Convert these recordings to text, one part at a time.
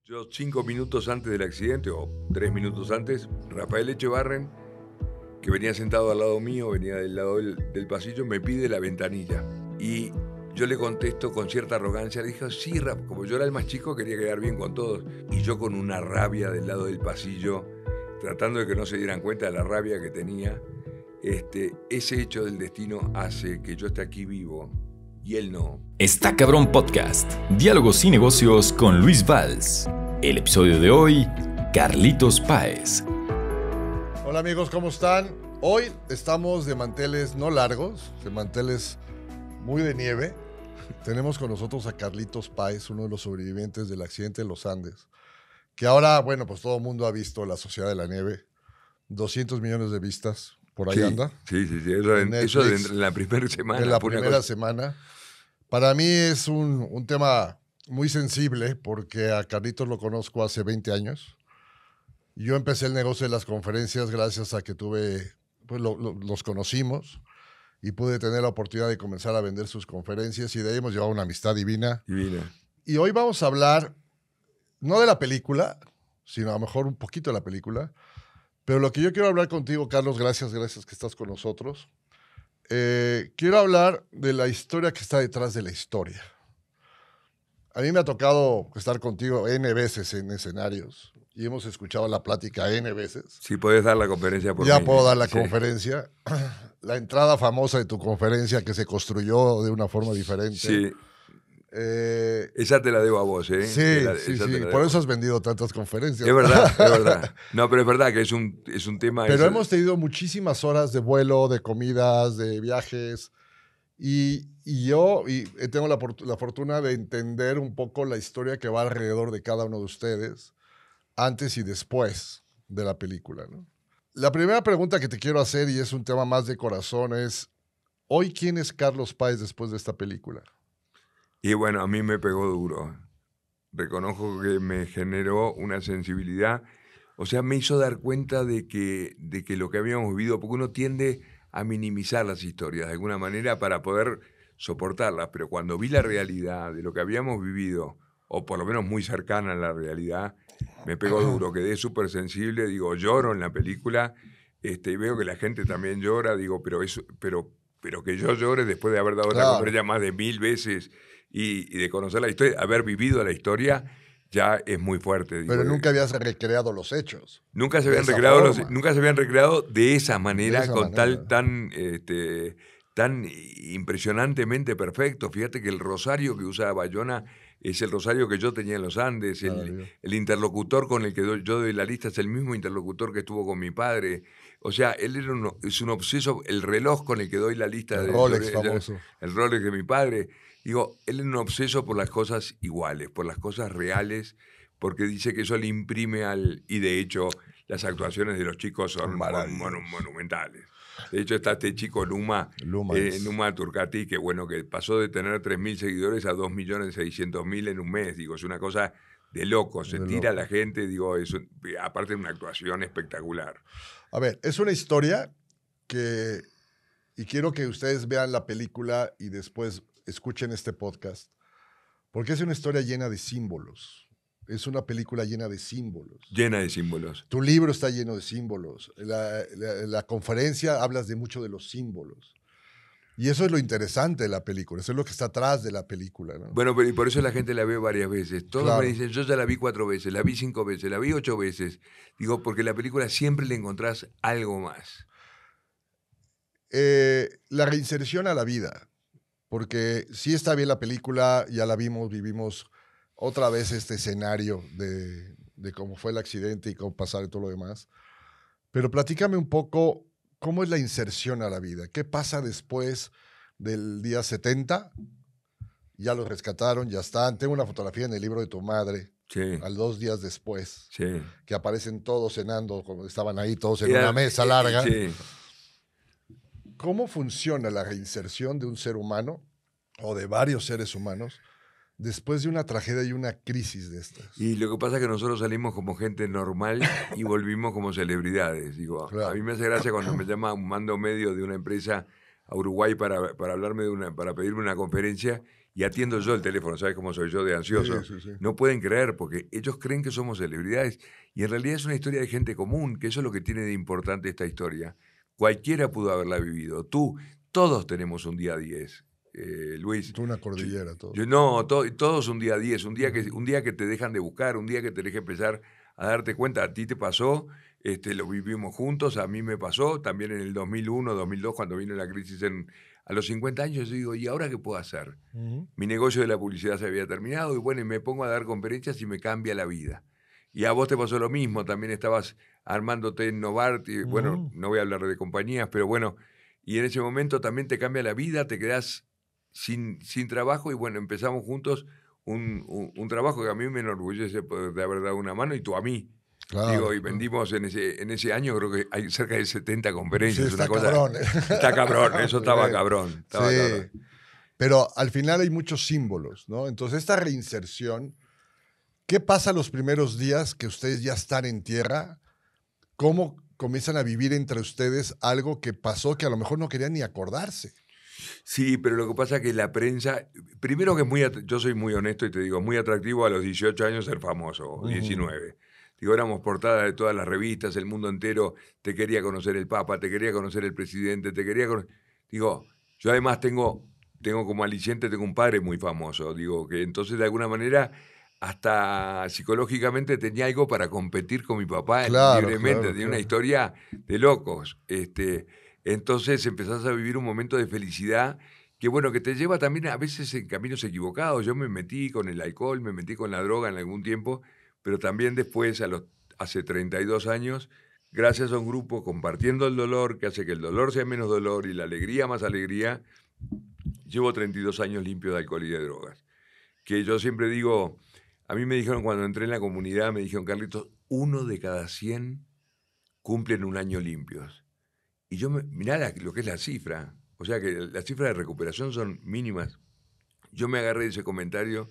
Yo 5 minutos antes del accidente, o 3 minutos antes, Rafael Echevarren, que venía sentado al lado mío, venía del lado del pasillo, me pide la ventanilla. Y yo le contesto con cierta arrogancia, le dije, sí, Rafa, como yo era el más chico, quería quedar bien con todos. Y yo con una rabia del lado del pasillo, tratando de que no se dieran cuenta de la rabia que tenía, ese hecho del destino hace que yo esté aquí vivo y él no. Está Cabrón Podcast, diálogos y negocios con Luis Valls. El episodio de hoy, Carlitos Páez. Hola amigos, ¿cómo están? Hoy estamos de manteles no largos, de manteles muy de nieve. Tenemos con nosotros a Carlitos Páez, uno de los sobrevivientes del accidente de los Andes, que ahora, bueno, pues todo el mundo ha visto La Sociedad de la Nieve, 200 millones de vistas, por ahí anda. Sí, eso en la primera semana. En la primera semana. Para mí es un tema muy sensible porque a Carlitos lo conozco hace 20 años. Yo empecé el negocio de las conferencias gracias a que los conocimos y pude tener la oportunidad de comenzar a vender sus conferencias y de ahí hemos llevado una amistad divina. Y hoy vamos a hablar, no de la película, sino a lo mejor un poquito de la película, pero lo que yo quiero hablar contigo, Carlos, gracias que estás con nosotros. Quiero hablar de la historia que está detrás de la historia. A mí me ha tocado estar contigo N veces en escenarios y hemos escuchado la plática N veces. Sí, puedes dar la conferencia por Ya mí. puedo dar la conferencia. La entrada famosa de tu conferencia que se construyó de una forma diferente. Sí. Esa te la debo a vos, ¿eh? Sí. Por eso has vendido tantas conferencias. Es verdad. No, pero es verdad que es un tema... Pero hemos tenido muchísimas horas de vuelo, de comidas, de viajes. Y yo tengo la fortuna de entender un poco la historia que va alrededor de cada uno de ustedes, antes y después de la película, ¿no? La primera pregunta que te quiero hacer, y es un tema más de corazón, es, ¿hoy quién es Carlos Páez después de esta película? Y bueno, a mí me pegó duro. Reconozco que me generó una sensibilidad. O sea, me hizo dar cuenta de que lo que habíamos vivido, porque uno tiende a minimizar las historias de alguna manera para poder soportarlas, pero cuando vi la realidad de lo que habíamos vivido, o por lo menos muy cercana a la realidad, me pegó duro, quedé súper sensible, digo, lloro en la película, y veo que la gente también llora, digo, pero que yo llore después de haber dado esta conferencia más de 1000 veces y de conocer la historia, haber vivido la historia, ya es muy fuerte. Digo, pero nunca habías recreado los hechos. Nunca se habían recreado de esa manera, tan impresionantemente perfecto. Fíjate que el rosario que usaba Bayona es el rosario que yo tenía en los Andes. El interlocutor con el que yo doy la lista es el mismo interlocutor que estuvo con mi padre. O sea, él es un obseso. El reloj con el que doy la lista el Rolex famoso. El Rolex de mi padre. Digo, él es un obseso por las cosas iguales, por las cosas reales, porque dice que eso le imprime y de hecho las actuaciones de los chicos son monumentales. De hecho está este chico Numa Turcati, que bueno, que pasó de tener 3.000 seguidores a 2.600.000 en un mes. Digo, es una cosa de loco, se tira a la gente, digo, aparte de una actuación espectacular. A ver, es una historia y quiero que ustedes vean la película y después escuchen este podcast, porque es una historia llena de símbolos. Es una película llena de símbolos. Llena de símbolos. Tu libro está lleno de símbolos. La conferencia hablas de mucho de los símbolos. Y eso es lo interesante de la película. Eso es lo que está atrás de la película, ¿no? Bueno, pero y por eso la gente la ve varias veces. Todos me dicen, yo ya la vi 4 veces, la vi 5 veces, la vi 8 veces. Digo, porque la película siempre le encontrás algo más. La reinserción a la vida. Porque sí está bien la película, ya la vivimos otra vez este escenario de cómo fue el accidente y cómo pasar y todo lo demás. Pero platícame un poco cómo es la inserción a la vida. ¿Qué pasa después del día 70? Ya los rescataron, ya están. Tengo una fotografía en el libro de tu madre, al 2 días después, que aparecen todos cenando, como estaban ahí todos en una mesa larga. ¿Cómo funciona la reinserción de un ser humano o de varios seres humanos después de una tragedia y una crisis de estas? Y lo que pasa es que nosotros salimos como gente normal y volvimos como celebridades. Digo, claro. A mí me hace gracia cuando me llama un mando medio de una empresa a Uruguay para hablarme para pedirme una conferencia y atiendo yo el teléfono, ¿sabes cómo soy yo de ansioso? Sí, sí, sí. No pueden creer porque ellos creen que somos celebridades y en realidad es una historia de gente común, que eso es lo que tiene de importante esta historia. Cualquiera pudo haberla vivido. Tú, todos tenemos un día 10, Luis. Una cordillera, todo. No, todos un día 10, un día que te dejan de buscar, un día que tenés que empezar a darte cuenta. A ti te pasó, lo vivimos juntos, a mí me pasó, también en el 2001, 2002, cuando vino la crisis a los 50 años, yo digo, ¿y ahora qué puedo hacer? Mi negocio de la publicidad se había terminado y bueno, y me pongo a dar conferencias y me cambia la vida. Y a vos te pasó lo mismo, también estabas armándote en Novartis, bueno, no voy a hablar de compañías, pero bueno, y en ese momento también te cambia la vida, te quedás sin trabajo y bueno, empezamos juntos un trabajo que a mí me enorgullece de haber dado una mano y tú a mí. Claro, Digo, y vendimos en ese año, creo que hay cerca de 70 conferencias. Sí, una está cosa, cabrón. Está cabrón, eso estaba cabrón. Estaba Sí. cabrón. Pero al final hay muchos símbolos, ¿no? Entonces, esta reinserción, ¿qué pasa los primeros días que ustedes ya están en tierra? ¿Cómo comienzan a vivir entre ustedes algo que pasó que a lo mejor no querían ni acordarse? Sí, pero lo que pasa es que la prensa, primero que yo soy muy honesto y te digo, muy atractivo a los 18 años ser famoso, 19. Digo, éramos portada de todas las revistas, el mundo entero te quería conocer el Papa, te quería conocer el presidente, te quería conocer. Digo, yo además tengo como aliciente, tengo un padre muy famoso, digo, que entonces de alguna manera hasta psicológicamente tenía algo para competir con mi papá libremente, tenía una historia de locos. Entonces empezás a vivir un momento de felicidad que, bueno, que te lleva también a veces en caminos equivocados. Yo me metí con el alcohol, me metí con la droga en algún tiempo, pero también después, hace 32 años, gracias a un grupo compartiendo el dolor, que hace que el dolor sea menos dolor y la alegría más alegría, llevo 32 años limpio de alcohol y de drogas. Que yo siempre digo, a mí me dijeron cuando entré en la comunidad, me dijeron, Carlitos, 1 de cada 100 cumplen un año limpios. Y yo, mirá lo que es la cifra, o sea que las cifras de recuperación son mínimas. Yo me agarré de ese comentario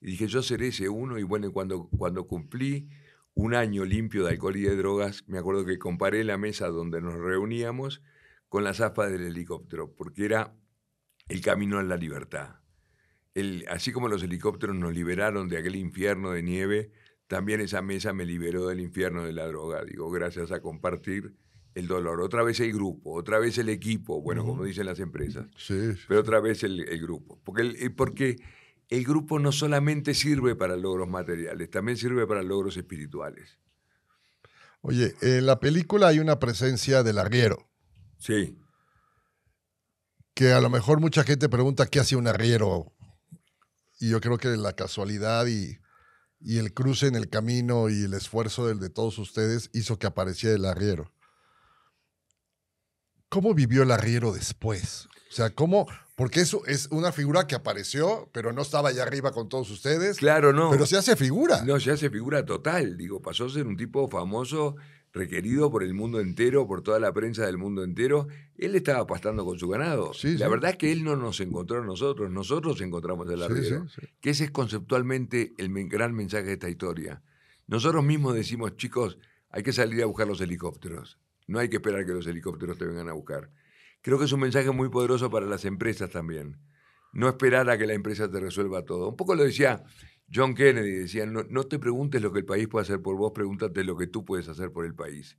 y dije, yo seré ese uno, y bueno, cuando cumplí un año limpio de alcohol y de drogas, me acuerdo que comparé la mesa donde nos reuníamos con las aspas del helicóptero, porque era el camino a la libertad. Así como los helicópteros nos liberaron de aquel infierno de nieve, también esa mesa me liberó del infierno de la droga, digo, gracias a compartir el dolor. Otra vez el grupo, otra vez el equipo, bueno, como dicen las empresas, pero otra vez el grupo. Porque el grupo no solamente sirve para logros materiales, también sirve para logros espirituales. Oye, en la película hay una presencia del arriero. Sí. Que a lo mejor mucha gente pregunta qué hace un arriero. Y yo creo que la casualidad y el cruce en el camino y el esfuerzo de todos ustedes hizo que apareciera el arriero. ¿Cómo vivió el arriero después? O sea, ¿cómo? Porque eso es una figura que apareció, pero no estaba allá arriba con todos ustedes. Claro, no. Pero se hace figura. No, se hace figura total. Digo, pasó a ser un tipo famoso, requerido por el mundo entero, por toda la prensa del mundo entero. Él estaba pastando con su ganado. Sí, la sí. verdad es que él no nos encontró a nosotros encontramos al arriero. Sí. Que ese es conceptualmente el gran mensaje de esta historia. Nosotros mismos decimos, chicos, hay que salir a buscar los helicópteros. No hay que esperar que los helicópteros te vengan a buscar. Creo que es un mensaje muy poderoso para las empresas también. No esperar a que la empresa te resuelva todo. Un poco lo decía John Kennedy, decía, no te preguntes lo que el país puede hacer por vos, pregúntate lo que tú puedes hacer por el país.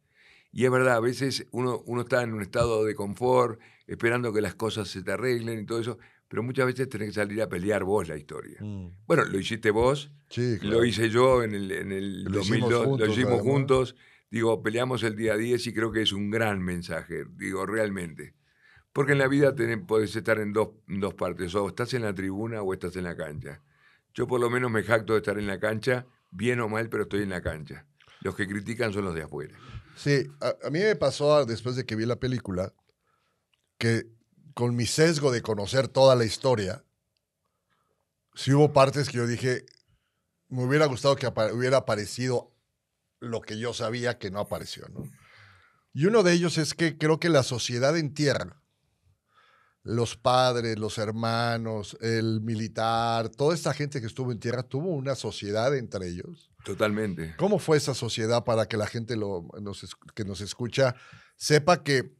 Y es verdad, a veces uno está en un estado de confort, esperando que las cosas se te arreglen y todo eso, pero muchas veces tenés que salir a pelear vos la historia. Bueno, lo hiciste vos, Sí, claro. lo hice yo en el 2002, lo hicimos juntos. Digo, peleamos el día 10 y creo que es un gran mensaje, digo, realmente. Porque en la vida podés estar en dos partes, o estás en la tribuna o estás en la cancha. Yo por lo menos me jacto de estar en la cancha, bien o mal, pero estoy en la cancha. Los que critican son los de afuera. Sí, a mí me pasó después de que vi la película que con mi sesgo de conocer toda la historia, sí hubo partes que yo dije, me hubiera gustado que hubiera aparecido lo que yo sabía que no apareció, ¿no? Y uno de ellos es que creo que la sociedad en tierra, los padres, los hermanos, el militar, toda esta gente que estuvo en tierra tuvo una sociedad entre ellos. Totalmente. ¿Cómo fue esa sociedad para que la gente que nos escucha sepa que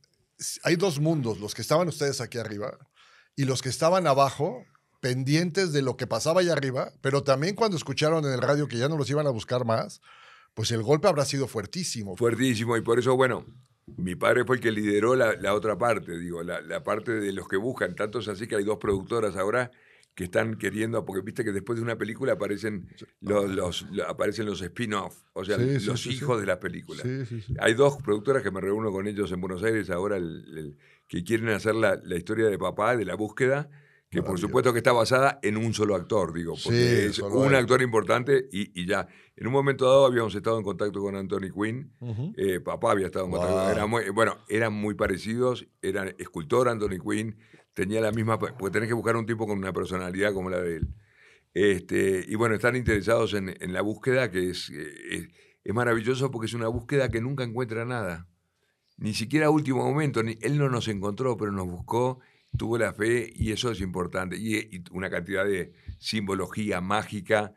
hay dos mundos, los que estaban ustedes aquí arriba y los que estaban abajo, pendientes de lo que pasaba allá arriba, pero también cuando escucharon en el radio que ya no los iban a buscar más, pues el golpe habrá sido fuertísimo. Fuertísimo, y por eso, bueno, mi padre fue el que lideró la otra parte, digo, la parte de los que buscan. Tanto es así que hay 2 productoras ahora que están queriendo, porque viste que después de una película aparecen aparecen los spin-off, o sea, Sí, sí, los sí, hijos sí. de las películas. Sí, sí, sí. Hay 2 productoras que me reúno con ellos en Buenos Aires ahora, que quieren hacer la historia de papá, de la búsqueda, que por Maravilloso. supuesto que está basada en un solo actor, digo, porque Sí, es solo un él. actor importante y ya. En un momento dado habíamos estado en contacto con Anthony Quinn, Ujú. papá había estado en contacto, Wow. eran muy parecidos, eran escultor Anthony Quinn, tenía la misma, porque tenés que buscar un tipo con una personalidad como la de él. Y bueno, están interesados en la búsqueda, que es maravilloso porque es una búsqueda que nunca encuentra nada. Ni siquiera a último momento, él no nos encontró, pero nos buscó, tuvo la fe y eso es importante. Y una cantidad de simbología mágica.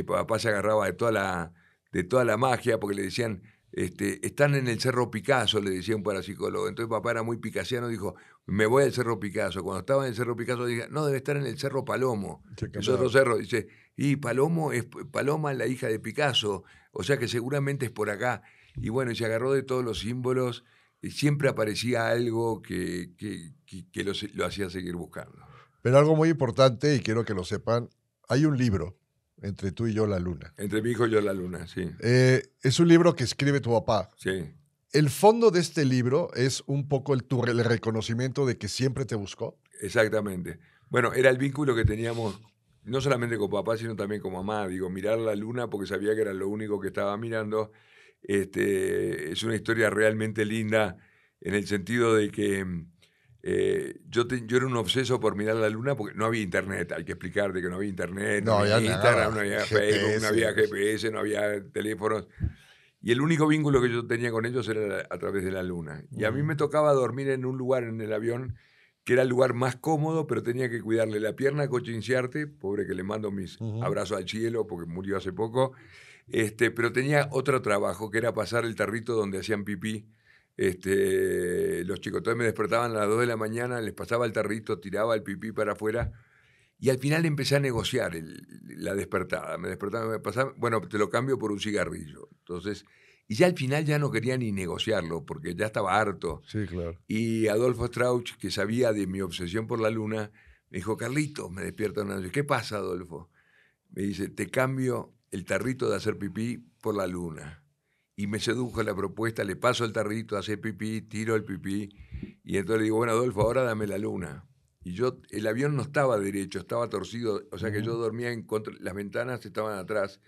Papá se agarraba de toda la magia porque le decían, están en el Cerro Picasso, le decía un parapsicólogo. Entonces papá era muy picasiano, dijo, me voy al Cerro Picasso. Cuando estaba en el Cerro Picasso dije, no, debe estar en el Cerro Palomo. Se Es otro cambiaba. cerro. Dice, y Paloma es la hija de Picasso, o sea que seguramente es por acá. Y bueno, y se agarró de todos los símbolos y siempre aparecía algo que lo hacía seguir buscando. Pero algo muy importante, y quiero que lo sepan, hay un libro, Entre tú y yo, la luna. Entre mi hijo y yo la luna, sí, Es un libro que escribe tu papá. sí, El fondo de este libro es un poco el reconocimiento de que siempre te buscó. exactamente. Bueno, era el vínculo que teníamos no solamente con papá, sino también con mamá. Digo, mirar la luna porque sabía que era lo único que estaba mirando. Es una historia realmente linda en el sentido de que yo era un obseso por mirar la luna porque no había internet. Hay que explicarte que no había internet, no No, había ya Instagram, nada. no había Facebook, no había GPS. GPS, no había teléfonos. Y el único vínculo que yo tenía con ellos era a través de la luna. Y a mí me tocaba dormir en un lugar en el avión que era el lugar más cómodo, pero tenía que cuidarle la pierna a Coche Inciarte, pobre que le mando mis Ujú. abrazos al cielo porque murió hace poco. Pero tenía otro trabajo que era pasar el tarrito donde hacían pipí los chicos. Entonces me despertaban a las 2 de la mañana, les pasaba el tarrito, tiraba el pipí para afuera y al final empecé a negociar la despertada. Me despertaba, me pasaba, bueno, te lo cambio por un cigarrillo. Entonces, y ya al final ya no quería ni negociarlo porque ya estaba harto. Sí, claro. Y Adolfo Strauch, que sabía de mi obsesión por la luna, me dijo, Carlitos, me despierta una noche. ¿Qué pasa, Adolfo? Me dice, te cambio el tarrito de hacer pipí por la luna. Y me sedujo la propuesta, le paso el tarrito, hace pipí, tiro el pipí. Y entonces le digo, bueno, Adolfo, ahora dame la luna. Y el avión no estaba derecho, estaba torcido, o sea que yo dormía en contra, las ventanas estaban atrás.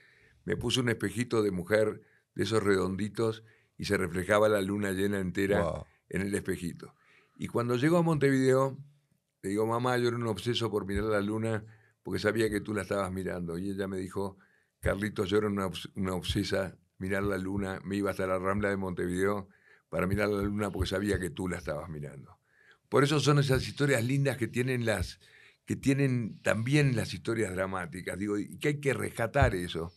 Me puse un espejito de mujer, de esos redonditos, y se reflejaba la luna llena entera Wow. en el espejito. Y cuando llego a Montevideo, le digo, mamá, yo era un obseso por mirar la luna porque sabía que tú la estabas mirando. Y ella me dijo, Carlitos, yo era una obsesa, mirar la luna, me iba hasta la Rambla de Montevideo para mirar la luna porque sabía que tú la estabas mirando. Por eso son esas historias lindas que tienen también las historias dramáticas, digo, y que hay que rescatar eso.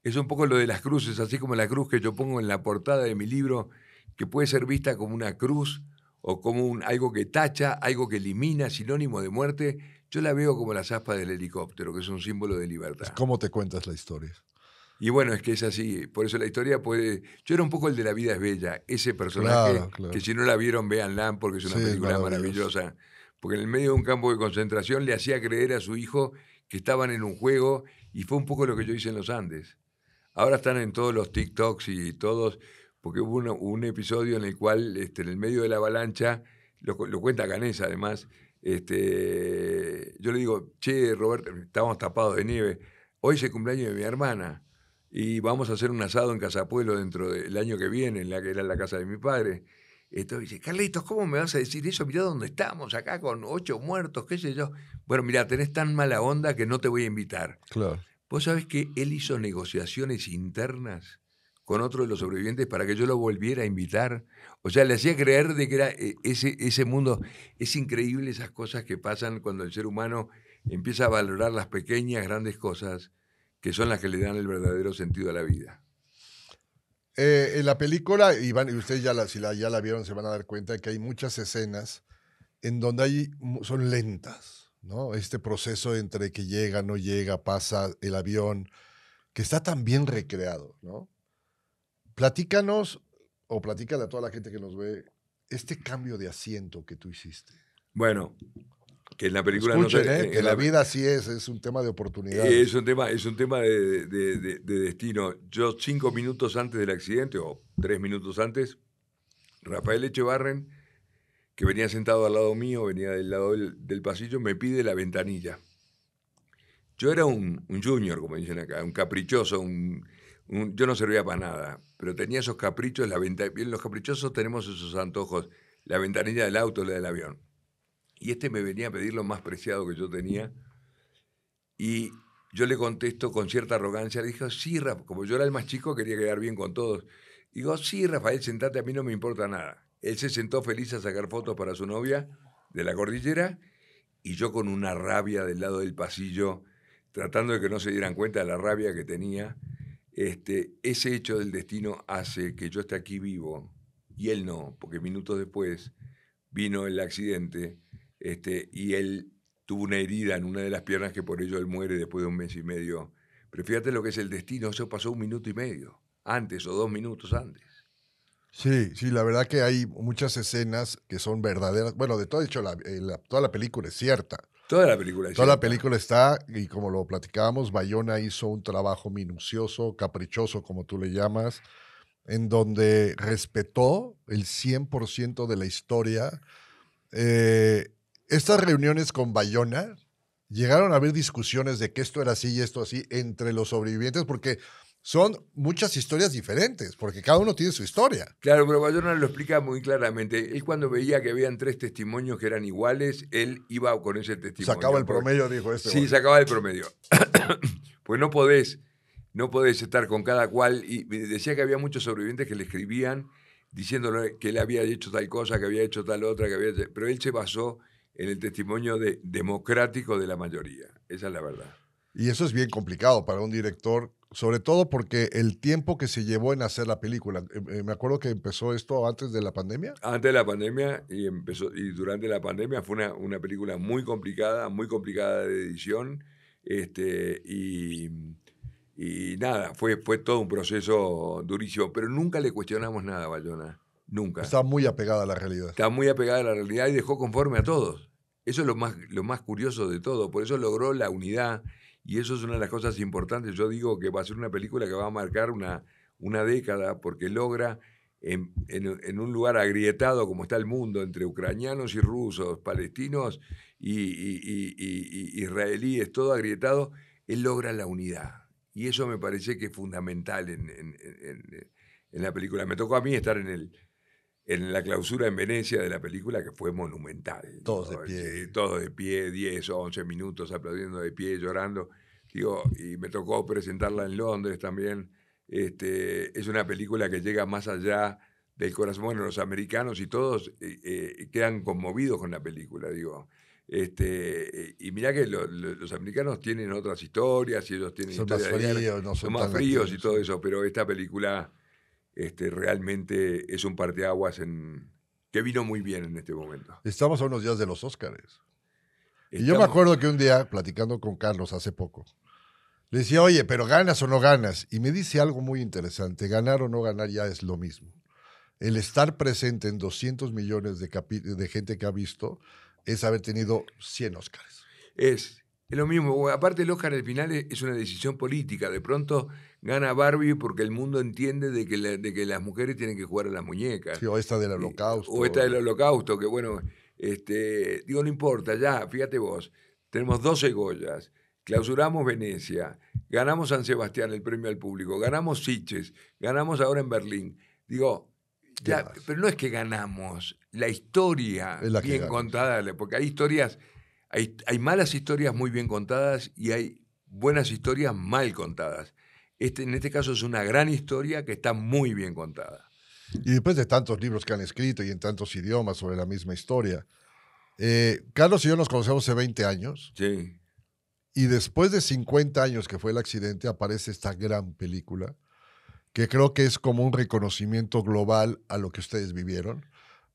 Es un poco lo de las cruces, así como la cruz que yo pongo en la portada de mi libro, que puede ser vista como una cruz o como algo que tacha, algo que elimina, sinónimo de muerte. Yo la veo como las aspas del helicóptero, que es un símbolo de Es libertad. cómo te cuentas la historia. Y bueno, es que es así. Por eso la historia puede... Yo era un poco el de La vida es bella. Ese personaje, Claro, claro. que si no la vieron, véanla, porque es una Sí, es película maravilloso. maravillosa. Porque en el medio de un campo de concentración le hacía creer a su hijo que estaban en un juego y fue un poco lo que yo hice en los Andes. Ahora están en todos los TikToks y todos, porque hubo un episodio en el cual, en el medio de la avalancha, lo cuenta Canesa además, yo le digo, che, Roberto, estábamos tapados de nieve, hoy es el cumpleaños de mi hermana y vamos a hacer un asado en Casapuelo dentro del año que viene, en la que era la casa de mi padre. Entonces dice, Carlitos, ¿cómo me vas a decir eso? Mirá dónde estamos, acá con 8 muertos, qué sé yo. Bueno, mirá, tenés tan mala onda que no te voy a invitar. Claro. Vos sabés que él hizo negociaciones internas con otro de los sobrevivientes para que yo lo volviera a invitar. O sea, le hacía creer de que era ese mundo. Es increíble esas cosas que pasan cuando el ser humano empieza a valorar las pequeñas, grandes cosas que son las que le dan el verdadero sentido a la vida. En la película, y ustedes ya la vieron, se van a dar cuenta que hay muchas escenas en donde son lentas. ¿no? Este proceso entre que llega, no llega, pasa el avión, que está tan bien recreado, ¿no? Platícanos, o platícale a toda la gente que nos ve, este cambio de asiento que tú hiciste. Bueno, que en la película Escuchen, no que la vida así es un tema de oportunidades. es un tema de destino. Yo 5 minutos antes del accidente, o 3 minutos antes, Rafael Echevarren, que venía sentado al lado mío, venía del lado del pasillo, me pide la ventanilla. Yo era un junior, como dicen acá, un caprichoso, yo no servía para nada, pero tenía esos caprichos, los caprichosos tenemos esos antojos, la ventanilla del auto, la del avión. Y este me venía a pedir lo más preciado que yo tenía, y yo le contesto con cierta arrogancia, le dije, sí, Rafa, como yo era el más chico, quería quedar bien con todos. Digo, sí, Rafael, sentate, a mí no me importa nada. Él se sentó feliz a sacar fotos para su novia de la cordillera, y yo con una rabia del lado del pasillo, tratando de que no se dieran cuenta de la rabia que tenía. Ese hecho del destino hace que yo esté aquí vivo, y él no, porque minutos después vino el accidente, y él tuvo una herida en una de las piernas que por ello él muere después de 1 mes y medio. Pero fíjate lo que es el destino, eso pasó 1 minuto y medio, antes o 2 minutos antes. Sí, sí, la verdad que hay muchas escenas que son verdaderas. Bueno, de todo, de hecho, toda la película es cierta. Toda la película es Toda la cierta. película está, y como lo platicábamos, Bayona hizo un trabajo minucioso, caprichoso, como tú le llamas, en donde respetó el 100% de la historia. Estas reuniones con Bayona llegaron a haber discusiones de que esto era así y esto así entre los sobrevivientes, porque son muchas historias diferentes, porque cada uno tiene su historia. Claro, pero Bayona lo explica muy claramente. Él cuando veía que habían 3 testimonios que eran iguales, él iba con ese testimonio. Sacaba el promedio, dijo este. Sí, bueno. sacaba el promedio. Pues no podés estar con cada cual. Y decía que había muchos sobrevivientes que le escribían diciéndole que él había hecho tal cosa, que había hecho tal otra, pero él se basó en el testimonio democrático de la mayoría. Esa es la verdad. Y eso es bien complicado para un director, sobre todo porque el tiempo que se llevó en hacer la película, me acuerdo que empezó esto antes de la pandemia. Antes de la pandemia y durante la pandemia fue una película muy complicada de edición, y nada, fue todo un proceso durísimo, pero nunca le cuestionamos nada a Bayona, nunca. Está muy apegada a la realidad. Está muy apegada a la realidad y dejó conforme a todos. Eso es lo más curioso de todo, por eso logró la unidad. Y eso es una de las cosas importantes. Yo digo que va a ser una película que va a marcar una década, porque logra, en un lugar agrietado como está el mundo, entre ucranianos y rusos, palestinos y israelíes, todo agrietado, él logra la unidad. Y eso me parece que es fundamental en la película. Me tocó a mí estar en la clausura en Venecia de la película, que fue monumental. Todos de pie. Todos de pie, 10 o 11 minutos aplaudiendo de pie, llorando. Y me tocó presentarla en Londres también. Es una película que llega más allá del corazón. Bueno, los americanos y todos quedan conmovidos con la película, digo. Y mirá que los americanos tienen otras historias, y ellos tienen son historias más de guerra, fríos, no son más tan fríos latinos, y todo sí. eso, pero esta película realmente es un parteaguas que vino muy bien en este momento. Estamos a unos días de los Óscares. Y yo me acuerdo que un día, platicando con Carlos hace poco, le decía, oye, pero ¿ganas o no ganas? Y me dice algo muy interesante, ganar o no ganar ya es lo mismo. El estar presente en 200 millones de gente que ha visto es haber tenido 100 Óscares. Es lo mismo. Aparte, el Oscar al final es una decisión política. De pronto gana Barbie porque el mundo entiende de que las mujeres tienen que jugar a las muñecas. Sí, o esta del Holocausto. O esta del Holocausto, que bueno, no importa, ya, fíjate vos, tenemos 12 Goyas, clausuramos Venecia, ganamos San Sebastián, el premio al público, ganamos Sitges, ganamos ahora en Berlín. Ya, pero no es que ganamos, la historia es la bien contada, porque hay historias, hay malas historias muy bien contadas y hay buenas historias mal contadas. En este caso es una gran historia que está muy bien contada. Y después de tantos libros que han escrito y en tantos idiomas sobre la misma historia. Carlos y yo nos conocemos hace 20 años. Sí. Y después de 50 años que fue el accidente, aparece esta gran película, que creo que es como un reconocimiento global a lo que ustedes vivieron,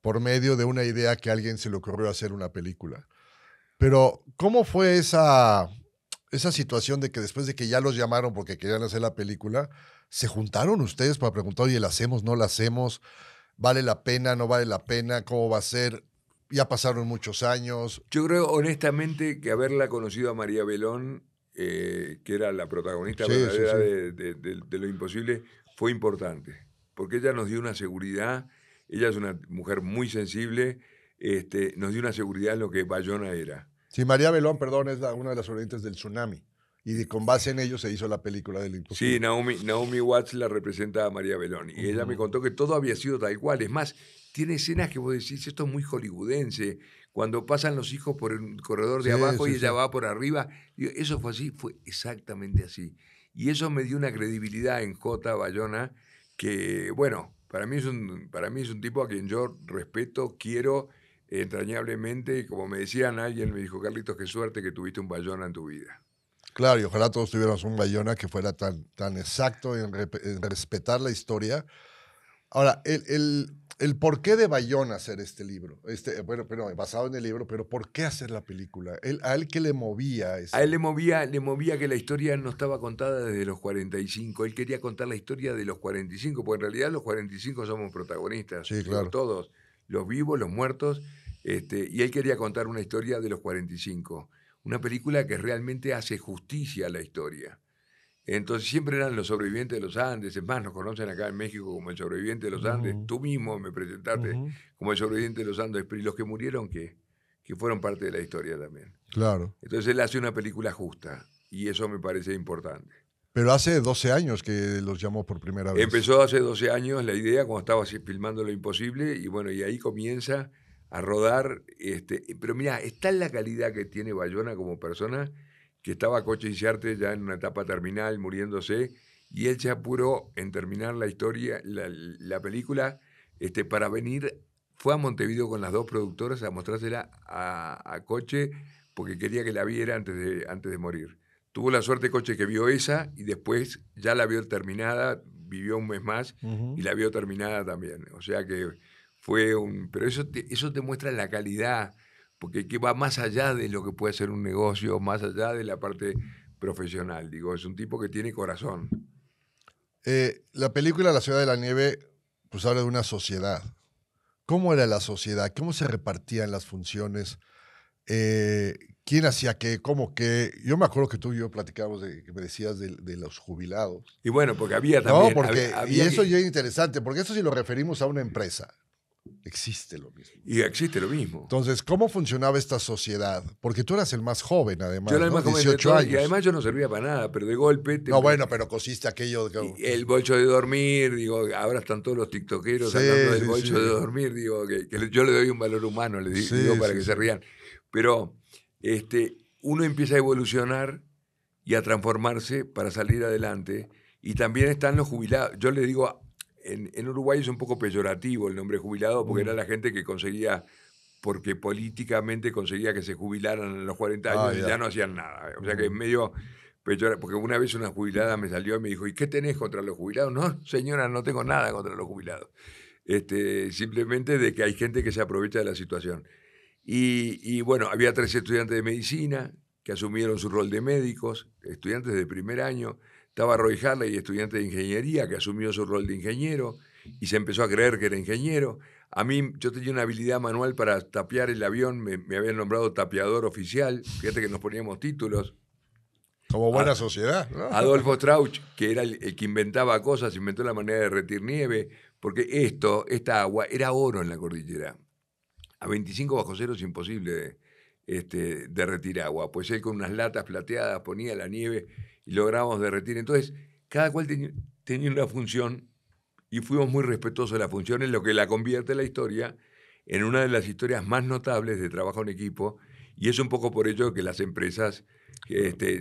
por medio de una idea que a alguien se le ocurrió hacer una película. Pero, ¿cómo fue esa situación de que después de que ya los llamaron porque querían hacer la película, se juntaron ustedes para preguntar, oye, ¿la hacemos, no la hacemos? ¿Vale la pena, no vale la pena? ¿Cómo va a ser? Ya pasaron muchos años. Yo creo honestamente que haberla conocido a María Belón, que era la protagonista Sí, verdadera sí. de Lo Imposible, fue importante, porque ella nos dio una seguridad, ella es una mujer muy sensible, nos dio una seguridad en lo que Bayona era. Sí, María Belón, perdón, es una de las sobrevivientes del tsunami. Y con base en ello se hizo la película de Lo Imposible. Sí, Naomi Watts la representa a María Belón. Y ella me contó que todo había sido tal cual. Es más, tiene escenas que vos decís, esto es muy hollywoodense. Cuando pasan los hijos por el corredor de Sí, abajo sí, y ella sí. va por arriba. Digo, eso fue así, fue exactamente así. Y eso me dio una credibilidad en J. Bayona que, bueno, para mí es un tipo a quien yo respeto, quiero entrañablemente. Y como me decían, alguien me dijo, Carlitos, qué suerte que tuviste un Bayona en tu vida. Claro, y ojalá todos tuviéramos un Bayona que fuera tan exacto en respetar la historia. Ahora, el porqué de Bayona hacer este libro, bueno, pero basado en el libro, pero ¿por qué hacer la película? ¿A él qué le movía esto? A él le movía que la historia no estaba contada desde los 45. Él quería contar la historia de los 45, porque en realidad los 45 somos protagonistas. Sí, Digo, claro. todos, los vivos, los muertos. Y él quería contar una historia de los 45. Una película que realmente hace justicia a la historia. Entonces siempre eran los sobrevivientes de los Andes. Es más, nos conocen acá en México como el sobreviviente de los Andes. Ujú. Tú mismo me presentaste Ujú. como el sobreviviente de los Andes. Pero ¿y los que murieron qué? Que fueron parte de la historia también. Claro. Entonces él hace una película justa y eso me parece importante. Pero hace 12 años que los llamó por primera vez. Empezó hace 12 años la idea, cuando estaba así filmando Lo Imposible, y bueno, y ahí comienza a rodar. Pero mira, está en la calidad que tiene Bayona como persona, que estaba Coche Inciarte ya en una etapa terminal, muriéndose, y él se apuró en terminar la historia, la película, para venir. Fue a Montevideo con las dos productoras a mostrársela a Coche, porque quería que la viera antes de morir. Tuvo la suerte Coche que vio esa y después ya la vio terminada, vivió un mes más y la vio terminada también. O sea que fue un... Pero eso te muestra la calidad, porque que va más allá de lo que puede ser un negocio, más allá de la parte profesional. Digo, es un tipo que tiene corazón. La película La Ciudad de la Nieve pues habla de una sociedad. ¿Cómo era la sociedad? ¿Cómo se repartían las funciones? ¿Quién hacía qué? ¿Cómo qué? Yo me acuerdo que tú y yo platicábamos que me decías de los jubilados. Y bueno, porque había No, también... porque, y había eso que- ya es interesante, porque eso si lo referimos a una empresa, existe lo mismo. y existe lo mismo. Entonces, ¿cómo funcionaba esta sociedad? Porque tú eras el más joven, además, Yo era el ¿no? más joven de 18 todos, años. y además yo no servía para nada, pero de golpe... No, bueno, pero cosiste aquello. Y el bolso de dormir, digo, ahora están todos los tiktokeros Sí, hablando del sí, bolso sí. de dormir, digo, que yo le doy un valor humano, les Sí, digo para sí, que sí. se rían. Pero uno empieza a evolucionar y a transformarse para salir adelante. Y también están los jubilados. Yo le digo, en Uruguay es un poco peyorativo el nombre jubilado, porque era la gente que conseguía, porque políticamente conseguía que se jubilaran a los 40 años y ya no hacían nada. O sea que es medio peyorativo, porque una vez una jubilada me salió y me dijo, ¿y qué tenés contra los jubilados? No, señora, no tengo nada contra los jubilados. Simplemente de que hay gente que se aprovecha de la situación. Y bueno, había 3 estudiantes de medicina que asumieron su rol de médicos, estudiantes de primer año. Estaba Roy Harley, estudiante de ingeniería, que asumió su rol de ingeniero y se empezó a creer que era ingeniero. A mí, yo tenía una habilidad manual para tapiar el avión, me habían nombrado tapiador oficial, fíjate que nos poníamos títulos. Como buena sociedad, ¿no? Adolfo Strauch, que era el que inventaba cosas, inventó la manera de derretir nieve, porque esta agua era oro en la cordillera. A 25 bajo cero es imposible derretir agua. Pues él con unas latas plateadas ponía la nieve y lográbamos derretir. Entonces, cada cual tenía una función y fuimos muy respetuosos de las funciones, lo que la convierte la historia en una de las historias más notables de trabajo en equipo. Y es un poco por ello que las empresas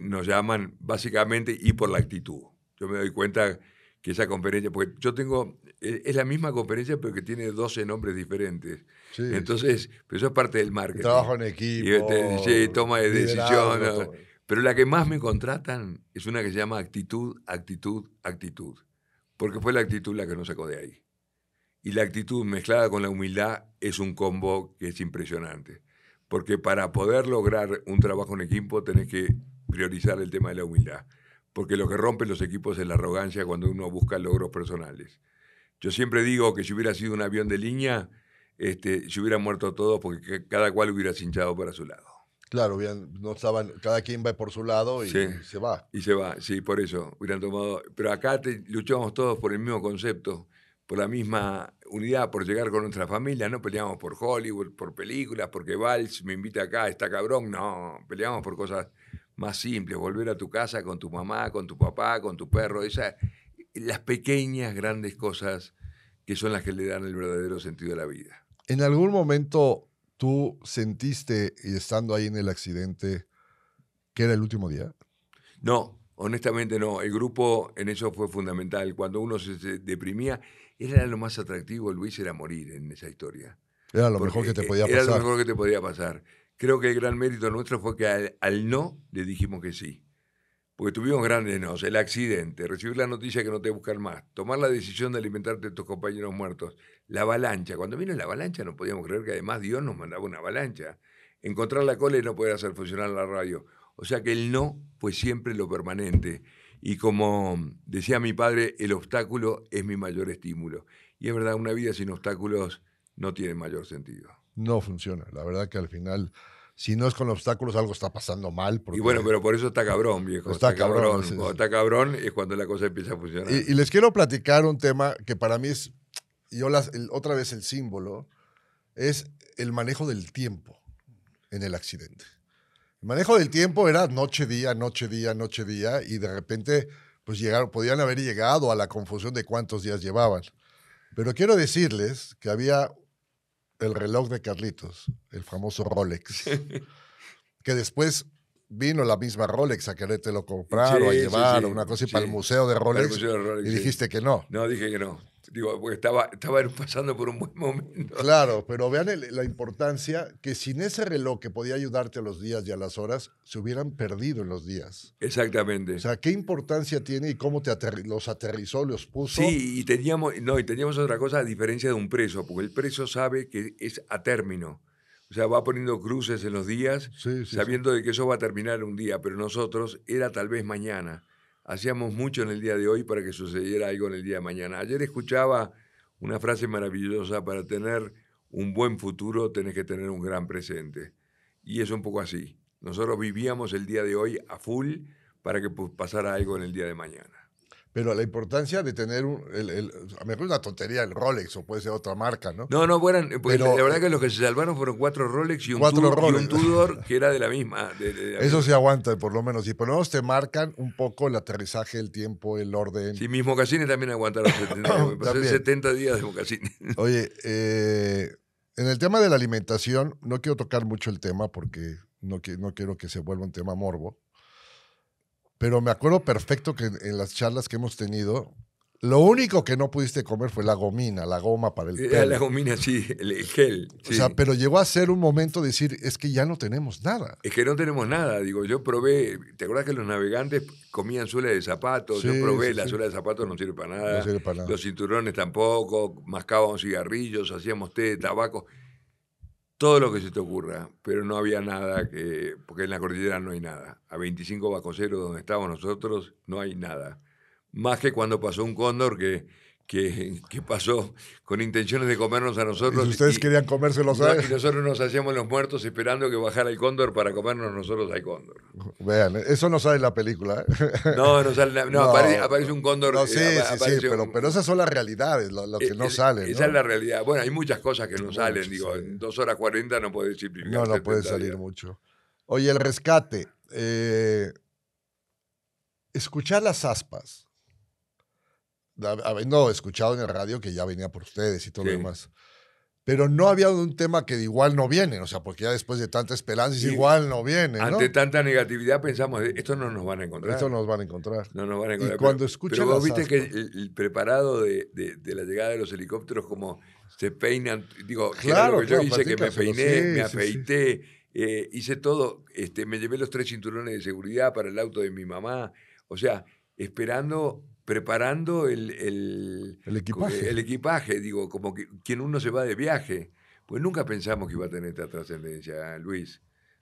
nos llaman básicamente y por la actitud. Yo me doy cuenta que esa conferencia, porque yo tengo, es la misma conferencia pero que tiene 12 nombres diferentes. Sí, Entonces, pues eso es parte del marketing. Trabajo en equipo. Sí, toma de liderazgo, decisión. ¿no? todo. Pero la que más me contratan es una que se llama actitud, actitud, actitud. Porque fue la actitud la que nos sacó de ahí. Y la actitud mezclada con la humildad es un combo que es impresionante. Porque para poder lograr un trabajo en equipo tenés que priorizar el tema de la humildad. Porque lo que rompe los equipos es la arrogancia cuando uno busca logros personales. Yo siempre digo que si hubiera sido un avión de línea, se hubieran muerto todos porque cada cual hubiera cinchado para su lado. Claro, bien, no estaban, cada quien va por su lado y Sí. se va. Y se va, sí, por eso hubieran tomado. Pero acá luchamos todos por el mismo concepto, por la misma unidad, por llegar con nuestra familia. No peleamos por Hollywood, por películas, porque Valls me invita acá, está cabrón. No, peleamos por cosas más simples. Volver a tu casa con tu mamá, con tu papá, con tu perro. Las pequeñas, grandes cosas que son las que le dan el verdadero sentido a la vida. ¿En algún momento tú sentiste, y estando ahí en el accidente, que era el último día? No, honestamente no. El grupo en eso fue fundamental. Cuando uno se deprimía, era lo más atractivo, Luis, era morir en esa historia. Era lo Porque mejor que te podía era pasar. lo mejor que te podía pasar. Creo que el gran mérito nuestro fue que al no le dijimos que sí. Porque tuvimos grandes nos, el accidente, recibir la noticia que no te buscan más, tomar la decisión de alimentarte a tus compañeros muertos, la avalancha. Cuando vino la avalancha no podíamos creer que además Dios nos mandaba una avalancha. Encontrar la cola y no poder hacer funcionar la radio. O sea que el no fue siempre lo permanente. Y como decía mi padre, el obstáculo es mi mayor estímulo. Y es verdad, una vida sin obstáculos no tiene mayor sentido. No funciona. La verdad que al final, si no es con obstáculos, algo está pasando mal. Y bueno, pero por eso está cabrón, viejo. Está cabrón, sí, Cuando sí. está cabrón es cuando la cosa empieza a funcionar. Y les quiero platicar un tema que para mí es, otra vez el símbolo, es el manejo del tiempo en el accidente. El manejo del tiempo era noche, día, noche, día, noche, día, y de repente pues podían haber llegado a la confusión de cuántos días llevaban. Pero quiero decirles que había el reloj de Carlitos, el famoso Rolex, que después vino la misma Rolex a querértelo comprar o a llevar o una cosa y para el museo de Rolex, museo de Rolex, y dijiste que no. No, dije que no. Digo, porque estaba pasando por un buen momento. Claro, pero vean la importancia que sin ese reloj que podía ayudarte a los días y a las horas, se hubieran perdido en los días. Exactamente. O sea, ¿qué importancia tiene y cómo los aterrizó, los puso? Sí, y teníamos otra cosa a diferencia de un preso, porque el preso sabe que es a término. O sea, va poniendo cruces en los días, sabiendo de que eso va a terminar un día, pero nosotros era tal vez mañana. Hacíamos mucho en el día de hoy para que sucediera algo en el día de mañana. Ayer escuchaba una frase maravillosa: para tener un buen futuro tenés que tener un gran presente. Y es un poco así. Nosotros vivíamos el día de hoy a full para que pasara algo en el día de mañana. Pero la importancia de tener a mí me parece una tontería el Rolex, o puede ser otra marca, ¿no? No, porque la verdad que los que se salvaron fueron 4 Rolex y un Tudor que era de la misma. Eso sí aguanta, por lo menos. Y por lo menos te marcan un poco el aterrizaje, el tiempo, el orden. Sí, mis mocasines también aguantaron 70 días de mocasines. Oye, en el tema de la alimentación, no quiero tocar mucho el tema porque no quiero que se vuelva un tema morbo. Pero me acuerdo perfecto que en las charlas que hemos tenido, lo único que no pudiste comer fue la goma para el pelo. La gomina, sí, el gel. Sí. O sea, pero llegó a ser un momento de decir, es que ya no tenemos nada. Es que no tenemos nada. Digo, yo probé, ¿te acuerdas que los navegantes comían suela de zapatos? Sí, yo probé, sí, la suela de zapatos no sirve para nada. No sirve para nada. Los cinturones tampoco, mascábamos cigarrillos, hacíamos té de tabaco. Todo lo que se te ocurra, pero no había nada porque en la cordillera no hay nada. A 25 bajo cero donde estábamos nosotros no hay nada. Más que cuando pasó un cóndor que pasó con intenciones de comernos a nosotros. Y ustedes querían comérselos a él. Y nosotros nos hacíamos los muertos esperando que bajara el cóndor para comernos nosotros al cóndor. Vean, eso no sale en la película. No sale, aparece un cóndor. No, sí, pero esas son las realidades, lo que no sale. Esa es la realidad. Bueno, hay muchas cosas que no salen. Digo, en 2 horas 40 no puedes simplificar. No puede salir mucho. Oye, el rescate. Escuchar las aspas. Habiendo escuchado en el radio que ya venía por ustedes y todo lo demás. Pero no había un tema que igual no viene, o sea, porque ya después de tanta esperanza igual no viene, ¿no? Ante tanta negatividad pensamos, esto no nos van a encontrar. Esto nos van a encontrar. No nos van a encontrar. Y cuando escuchan pero vos viste que el preparado de la llegada de los helicópteros, como se peinan, digo, claro, yo hice que me peiné, me afeité, sí. Hice todo, me llevé los 3 cinturones de seguridad para el auto de mi mamá, o sea, preparando el equipaje. El equipaje, digo, como que quien uno se va de viaje. Pues nunca pensamos que iba a tener esta trascendencia, Luis.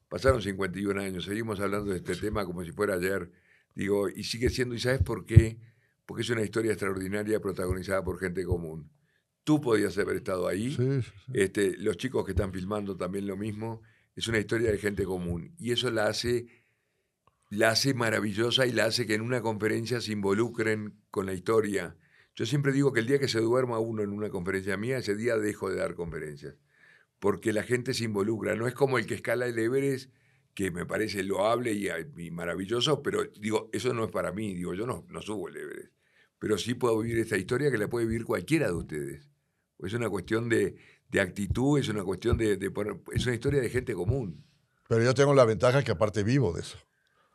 Pasaron 51 años, seguimos hablando de este tema como si fuera ayer. Digo, y sigue siendo, ¿y sabes por qué? Porque es una historia extraordinaria protagonizada por gente común. Tú podías haber estado ahí, Sí, sí, sí. los chicos que están filmando también lo mismo. Es una historia de gente común. Y eso la hace maravillosa y la hace que en una conferencia se involucren con la historia. Yo siempre digo que el día que se duerma uno en una conferencia mía, ese día dejo de dar conferencias. Porque la gente se involucra. No es como el que escala el Everest, que me parece loable y maravilloso, pero digo, eso no es para mí. Digo, yo no subo el Everest. Pero sí puedo vivir esta historia que la puede vivir cualquiera de ustedes. Es una cuestión de actitud, es una cuestión es una historia de gente común. Pero yo tengo la ventaja que aparte vivo de eso.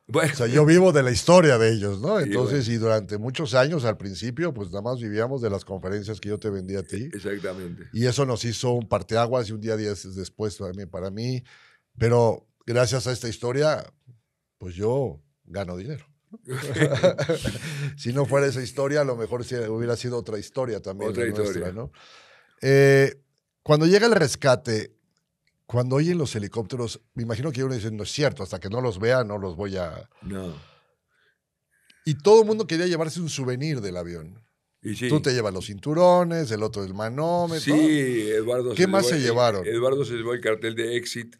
Bueno, O sea, yo vivo de la historia de ellos, ¿no? Sí, Entonces, bueno. y durante muchos años al principio, pues nada más vivíamos de las conferencias que yo te vendía a ti. Exactamente. Y eso nos hizo un parteaguas y un día 10 después también para mí. Pero gracias a esta historia, pues yo gano dinero. Si no fuera esa historia, a lo mejor hubiera sido otra historia también. Otra la historia. nuestra, ¿no? Cuando llega el rescate, cuando oyen los helicópteros, me imagino que uno dice, no es cierto, hasta que no los vea, no los voy a... No. Y todo el mundo quería llevarse un souvenir del avión. Y sí. Tú te llevas los cinturones, el otro el manómetro. Sí, Eduardo. ¿Qué más se llevaron? Eduardo se llevó el cartel de Exit,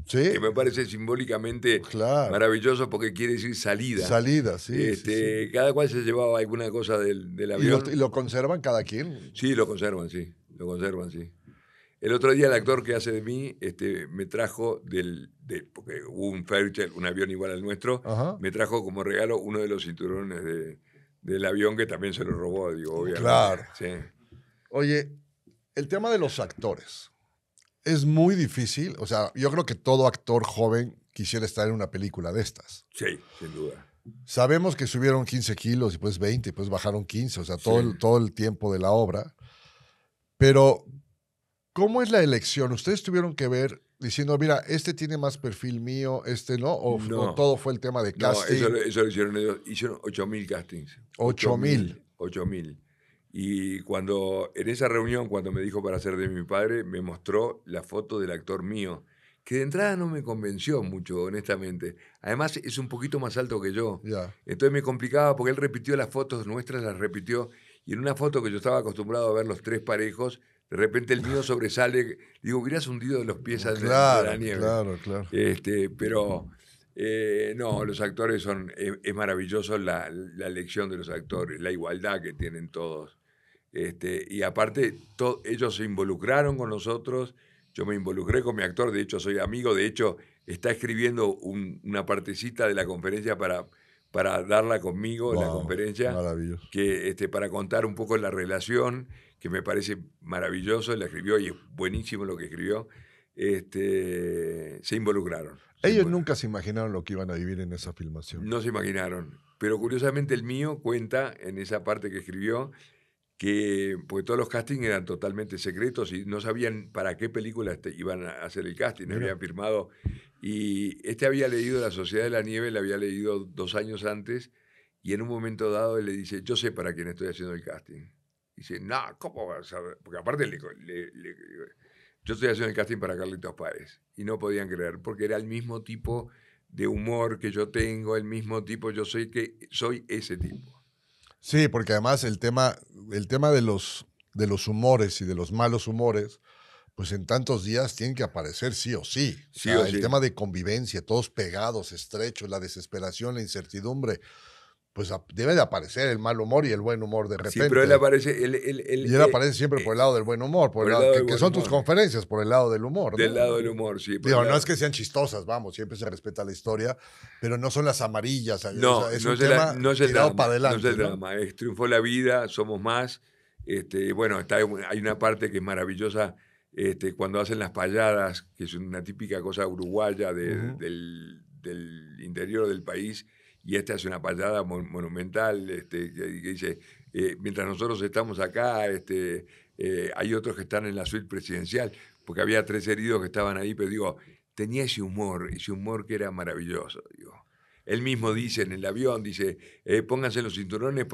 Sí, que me parece simbólicamente claro. maravilloso porque quiere decir salida. Salida, sí, sí. Cada cual se llevaba alguna cosa del ¿Y avión. lo conservan cada quien? Sí, lo conservan, sí. El otro día el actor que hace de mí me trajo porque hubo un Fairchild, un avión igual al nuestro, Ajá. me trajo como regalo uno de los cinturones del avión que también se lo robó, digo, obviamente. Claro. Sí. Oye, el tema de los actores es muy difícil. O sea, yo creo que todo actor joven quisiera estar en una película de estas. Sí, sin duda. Sabemos que subieron 15 kilos, y pues 20, y pues bajaron 15, o sea, Sí. todo el tiempo de la obra. Pero, ¿cómo es la elección? ¿Ustedes tuvieron que ver diciendo, mira, este tiene más perfil mío, este no? ¿O todo fue el tema de casting? No, eso lo hicieron ellos. Hicieron 8.000 castings. 8.000. 8.000. Y en esa reunión, cuando me dijo para hacer de mi padre, me mostró la foto del actor mío, que de entrada no me convenció mucho, honestamente. Además, es un poquito más alto que yo. Ya. Entonces me complicaba porque él repitió las fotos nuestras, las repitió. Y en una foto que yo estaba acostumbrado a ver los tres parejos, de repente el mío sobresale. Digo, hubieras hundido de los pies de la nieve. Claro. Pero no, los actores es maravilloso la elección de los actores, la igualdad que tienen todos. Y aparte, ellos se involucraron con nosotros, yo me involucré con mi actor, de hecho soy amigo, de hecho está escribiendo una partecita de la conferencia para darla conmigo, la conferencia, Maravilloso. para contar un poco la relación, que me parece maravilloso, la escribió y es buenísimo lo que escribió. Se involucraron. Ellos nunca se imaginaron lo que iban a vivir en esa filmación. No se imaginaron. Pero curiosamente el mío cuenta en esa parte que escribió porque todos los castings eran totalmente secretos y no sabían para qué película iban a hacer el casting. Mira. Habían firmado. Y había leído La Sociedad de la Nieve, la había leído 2 años antes y en un momento dado él le dice, yo sé para quién estoy haciendo el casting. Y dice, no, ¿cómo vas a ver? Porque aparte yo estoy haciendo el casting para Carlitos Páez. Y no podían creer, porque era el mismo tipo de humor que yo tengo, el mismo tipo, yo soy ese tipo. Sí, porque además el tema de los humores y de los malos humores, pues en tantos días tienen que aparecer sí o sí. El tema de convivencia, todos pegados, estrechos, la desesperación, la incertidumbre, pues debe de aparecer el mal humor y el buen humor de repente. Sí, pero él aparece... y él aparece siempre por el lado del buen humor, que son tus conferencias, por el lado del humor. Del lado del humor, sí. Digo, no es que sean chistosas, vamos, siempre se respeta la historia, pero no son las amarillas. No, es un tema tirado para adelante. No es el drama, triunfó la vida, somos más. Bueno, hay una parte que es maravillosa cuando hacen las payadas, que es una típica cosa uruguaya del interior del país. Y hace una payada monumental que dice, mientras nosotros estamos acá, hay otros que están en la suite presidencial, porque había 3 heridos que estaban ahí, pero digo, tenía ese humor que era maravilloso, digo. Él mismo dice en el avión, dice, pónganse los cinturones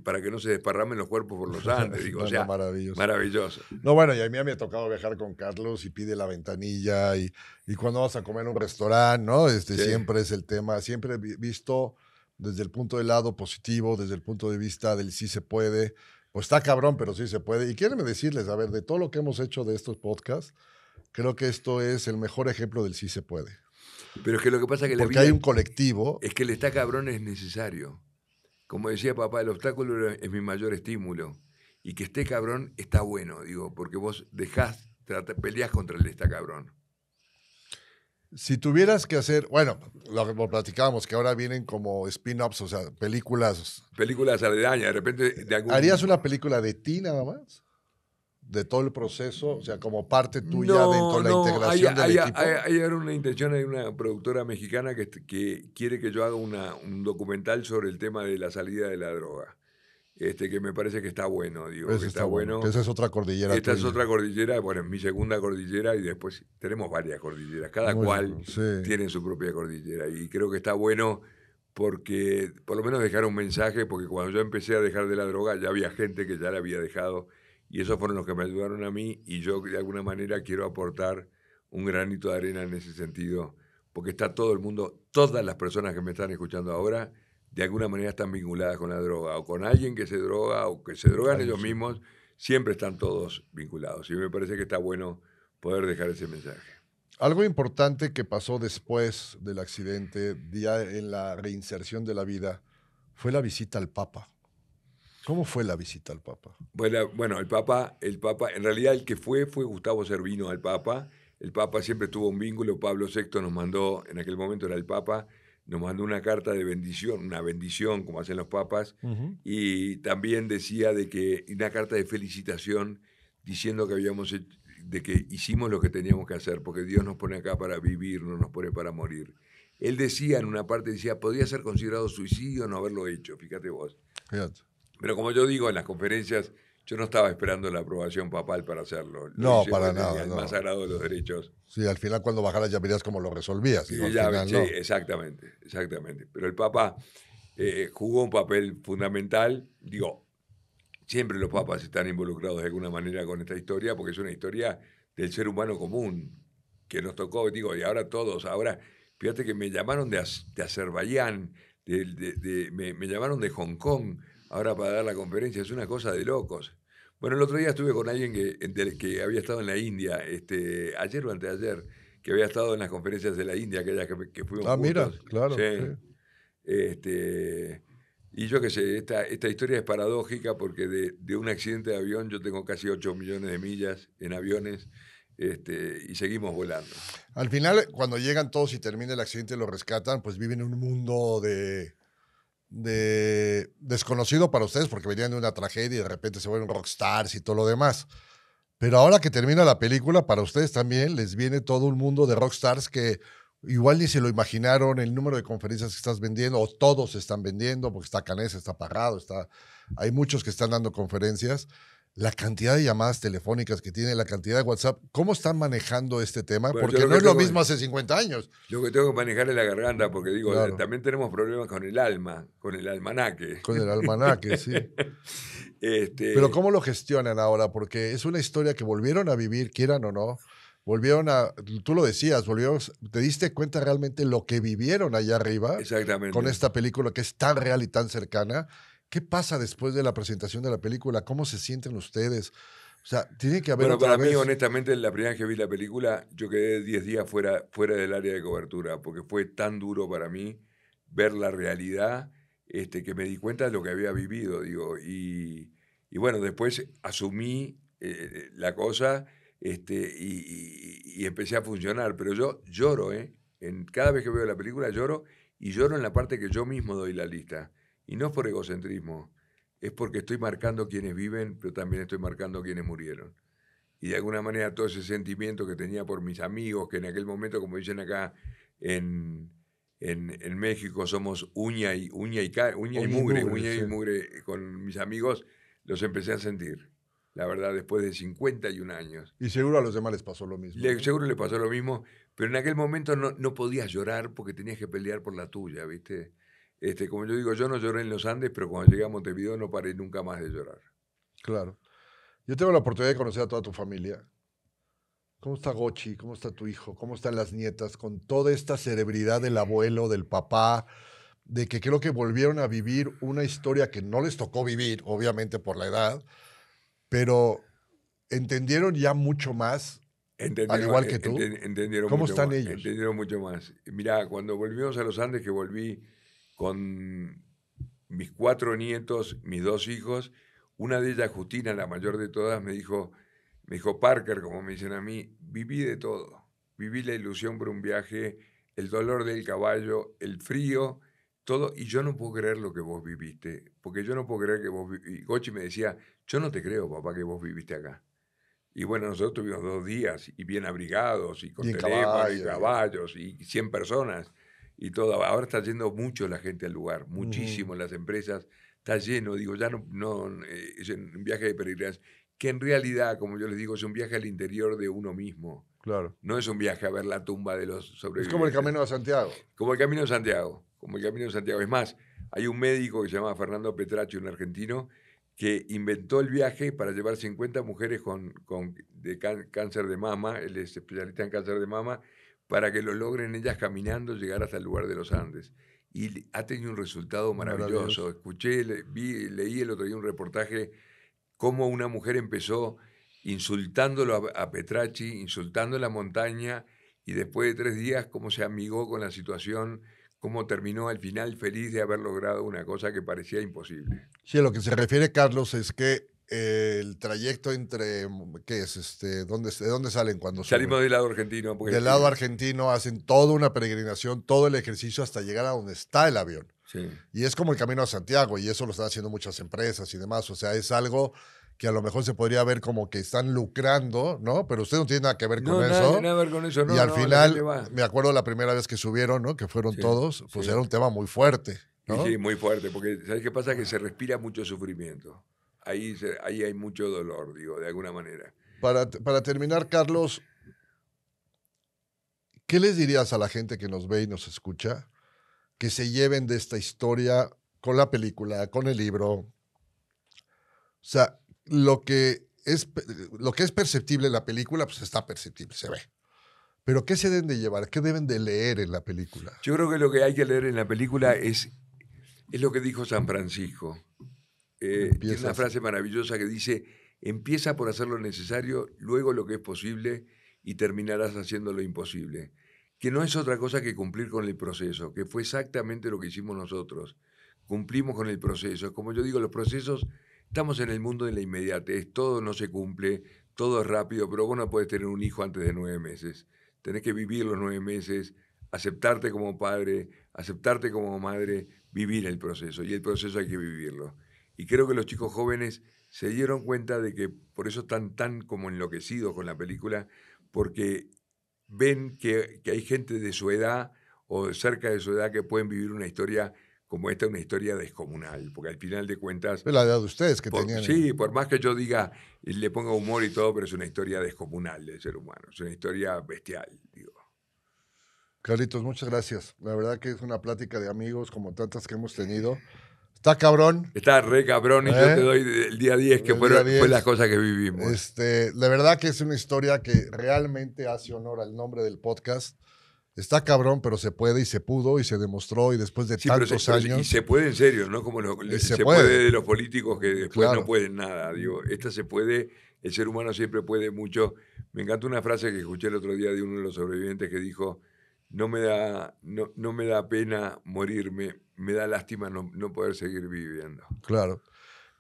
para que no se desparramen los cuerpos por los Andes. Digo, o sea, maravilloso. Maravilloso. No, bueno, y a mí me ha tocado viajar con Carlos y pide la ventanilla y cuando vas a comer en un restaurante, ¿no? Sí. Siempre es el tema, siempre visto desde el punto del lado positivo, desde el punto de vista del sí se puede. Pues está cabrón, pero sí se puede. Y quiero decirles, a ver, de todo lo que hemos hecho de estos podcasts, creo que esto es el mejor ejemplo del sí se puede. Pero es que lo que pasa es que porque hay un colectivo. Es que el está cabrón es necesario. Como decía papá, el obstáculo es mi mayor estímulo. Y que esté cabrón está bueno, digo, porque vos peleás contra el está cabrón. Si tuvieras que hacer, bueno, lo platicábamos, que ahora vienen como spin-offs, o sea, películas. Películas aledañas, de repente... ¿Harías una película de ti nada más? De todo el proceso, o sea, como parte tuya dentro de la integración del equipo. Hay ahora una intención, hay una productora mexicana que quiere que yo haga un documental sobre el tema de la salida de la droga. Que me parece que está bueno, digo, Eso que está bueno. Que esa es otra cordillera. Esta es otra cordillera, bueno, es mi segunda cordillera y después tenemos varias cordilleras. Cada cual tiene su propia cordillera y creo que está bueno porque por lo menos dejar un mensaje, porque cuando yo empecé a dejar de la droga ya había gente que ya la había dejado y esos fueron los que me ayudaron a mí y yo de alguna manera quiero aportar un granito de arena en ese sentido, porque está todo el mundo, todas las personas que me están escuchando ahora, de alguna manera están vinculadas con la droga, o con alguien que se droga, o que se drogan ellos mismos, siempre están todos vinculados. Y me parece que está bueno poder dejar ese mensaje. Algo importante que pasó después del accidente, ya en la reinserción de la vida, fue la visita al Papa. ¿Cómo fue la visita al Papa? Bueno, el Papa, en realidad el que fue Gustavo Cervino al Papa. El Papa siempre tuvo un vínculo. Pablo VI nos mandó, en aquel momento era el Papa, nos mandó una carta de bendición, una bendición como hacen los papas, y también decía una carta de felicitación diciendo de que hicimos lo que teníamos que hacer, porque Dios nos pone acá para vivir, no nos pone para morir. Él decía en una parte, podría ser considerado suicidio no haberlo hecho, fíjate vos. Fíjate. Pero como yo digo en las conferencias, yo no estaba esperando la aprobación papal para hacerlo. No, para nada. El más sagrado de los derechos. Sí, al final cuando bajaras ya verías cómo lo resolvías. Sí, exactamente. Pero el Papa jugó un papel fundamental. Digo, siempre los papas están involucrados de alguna manera con esta historia, porque es una historia del ser humano común, que nos tocó, y ahora todos. Ahora, fíjate que me llamaron de Azerbaiyán, me llamaron de Hong Kong, ahora para dar la conferencia, es una cosa de locos. Bueno, el otro día estuve con alguien que había estado en la India, ayer o anteayer, que había estado en las conferencias de la India, aquellas que fuimos juntos. Mira, claro. Sí. Y yo qué sé, esta historia es paradójica porque de un accidente de avión yo tengo casi 8 millones de millas en aviones y seguimos volando. Al final, cuando llegan todos y termina el accidente y lo rescatan, pues viven en un mundo de desconocido para ustedes porque venían de una tragedia y de repente se vuelven rockstars y todo lo demás. Pero ahora que termina la película, para ustedes también les viene todo un mundo de rockstars que igual ni se lo imaginaron, el número de conferencias que estás vendiendo, o todos están vendiendo, porque está Canesa, está Parrado, hay muchos que están dando conferencias. La cantidad de llamadas telefónicas que tiene, la cantidad de WhatsApp, ¿cómo están manejando este tema? Bueno, porque no es lo mismo hace 50 años. Lo que tengo que manejar es la garganta, porque Claro. También tenemos problemas con el alma, con el almanaque. Con el almanaque, sí. Pero ¿cómo lo gestionan ahora? Porque es una historia que volvieron a vivir, quieran o no. Tú lo decías, te diste cuenta realmente lo que vivieron allá arriba. Exactamente. Con esta película que es tan real y tan cercana. ¿Qué pasa después de la presentación de la película? ¿Cómo se sienten ustedes? O sea, tiene que haber para mí, honestamente, la primera vez que vi la película, yo quedé 10 días fuera del área de cobertura, porque fue tan duro para mí ver la realidad que me di cuenta de lo que había vivido, y bueno, después asumí la cosa y empecé a funcionar, pero yo lloro, cada vez que veo la película lloro, y lloro en la parte que yo mismo doy la lista. Y no es por egocentrismo, es porque estoy marcando quienes viven, pero también estoy marcando quienes murieron. Y de alguna manera todo ese sentimiento que tenía por mis amigos, que en aquel momento, como dicen acá en México, somos uña y mugre con mis amigos, los empecé a sentir. la verdad, después de 51 años. Y seguro a los demás les pasó lo mismo. ¿No? Seguro le pasó lo mismo, pero en aquel momento no podías llorar porque tenías que pelear por la tuya, ¿viste? Como yo digo, yo no lloré en los Andes, pero cuando llegué a Montevideo no paré nunca más de llorar. Claro. Yo tengo la oportunidad de conocer a toda tu familia. ¿Cómo está Gochi? ¿Cómo está tu hijo? ¿Cómo están las nietas? Con toda esta cerebridad del abuelo, del papá, de que creo que volvieron a vivir una historia que no les tocó vivir, obviamente por la edad, pero entendieron ya mucho más, al igual que tú. Entendieron ¿Cómo mucho están más, ellos? Entendieron mucho más. Mirá, cuando volvimos a los Andes, que volví con mis 4 nietos, mis 2 hijos, una de ellas, Justina, la mayor de todas, me dijo, Parker, como me dicen a mí, viví de todo. Viví la ilusión por un viaje, el dolor del caballo, el frío, todo, y yo no puedo creer lo que vos viviste, porque yo no puedo creer que vos viviste. Y Gochi me decía, yo no te creo, papá, que vos viviste acá. Y bueno, nosotros tuvimos 2 días, y bien abrigados, y con teléfono, y caballos, y 100 personas, y todo. Ahora está yendo mucho la gente al lugar, muchísimo, las empresas, está lleno, digo, ya no es un viaje de peregrinación, que en realidad, como yo les digo, es un viaje al interior de uno mismo. Claro. No es un viaje a ver la tumba de los sobrevivientes. Es como el Camino de Santiago. Como el Camino de Santiago. Como el Camino de Santiago. Es más, hay un médico que se llama Fernando Petracci, un argentino, que inventó el viaje para llevar 50 mujeres de cáncer de mama, él es especialista en cáncer de mama, para que lo logren ellas caminando llegar hasta el lugar de los Andes. Y ha tenido un resultado maravilloso. Escuché, leí el otro día un reportaje cómo una mujer empezó insultándolo a Petracci, insultando la montaña, y después de 3 días cómo se amigó con la situación, cómo terminó al final feliz de haber logrado una cosa que parecía imposible. Sí, a lo que se refiere Carlos es que el trayecto entre, ¿qué es? ¿De dónde salen cuando salimos del lado argentino? Del lado argentino hacen toda una peregrinación, todo el ejercicio hasta llegar a donde está el avión. Sí. Y es como el Camino a Santiago, y eso lo están haciendo muchas empresas y demás. O sea, es algo que a lo mejor se podría ver como que están lucrando, ¿no? Pero usted no tiene nada que ver con eso. Nada que ver con eso, no. Y al final, me acuerdo la primera vez que subieron, ¿no? Que fueron todos, pues era un tema muy fuerte, ¿no? Sí, muy fuerte, porque ¿sabes qué pasa? Que se respira mucho sufrimiento. Ahí hay mucho dolor, digo, de alguna manera. Para terminar, Carlos, ¿qué les dirías a la gente que nos ve y nos escucha que se lleven de esta historia con la película, con el libro? O sea, lo que es perceptible en la película, pues está perceptible, se ve. Pero ¿qué se deben de llevar? ¿Qué deben de leer en la película? Yo creo que lo que hay que leer en la película es lo que dijo San Francisco. Tiene una frase maravillosa que dice, empieza por hacer lo necesario, luego lo que es posible y terminarás haciendo lo imposible. Que no es otra cosa que cumplir con el proceso, que fue exactamente lo que hicimos nosotros. Cumplimos con el proceso. Como yo digo, los procesos, estamos en el mundo de la inmediatez, todo no se cumple, todo es rápido, pero vos no podés tener un hijo antes de 9 meses. Tenés que vivir los 9 meses, aceptarte como padre, aceptarte como madre, vivir el proceso. Y el proceso hay que vivirlo. Y creo que los chicos jóvenes se dieron cuenta de que por eso están tan como enloquecidos con la película, porque ven que hay gente de su edad o cerca de su edad que pueden vivir una historia como esta, una historia descomunal, porque al final de cuentas... Es la edad de ustedes que tenían... Sí, por más que yo diga, le ponga humor y todo, pero es una historia descomunal del ser humano, es una historia bestial, digo. Carlitos, muchas gracias. La verdad que es una plática de amigos como tantas que hemos tenido. Está cabrón. Está re cabrón y yo te doy el día 10, que fue las cosas que vivimos. La verdad que es una historia que realmente hace honor al nombre del podcast. Está cabrón, pero se puede y se pudo y se demostró y después de tantos años. Y se puede en serio, ¿no? Como se puede de los políticos que después no pueden nada. Digo, esta se puede, el ser humano siempre puede mucho. Me encantó una frase que escuché el otro día de uno de los sobrevivientes que dijo, no me da pena morirme, me da lástima no poder seguir viviendo. Claro.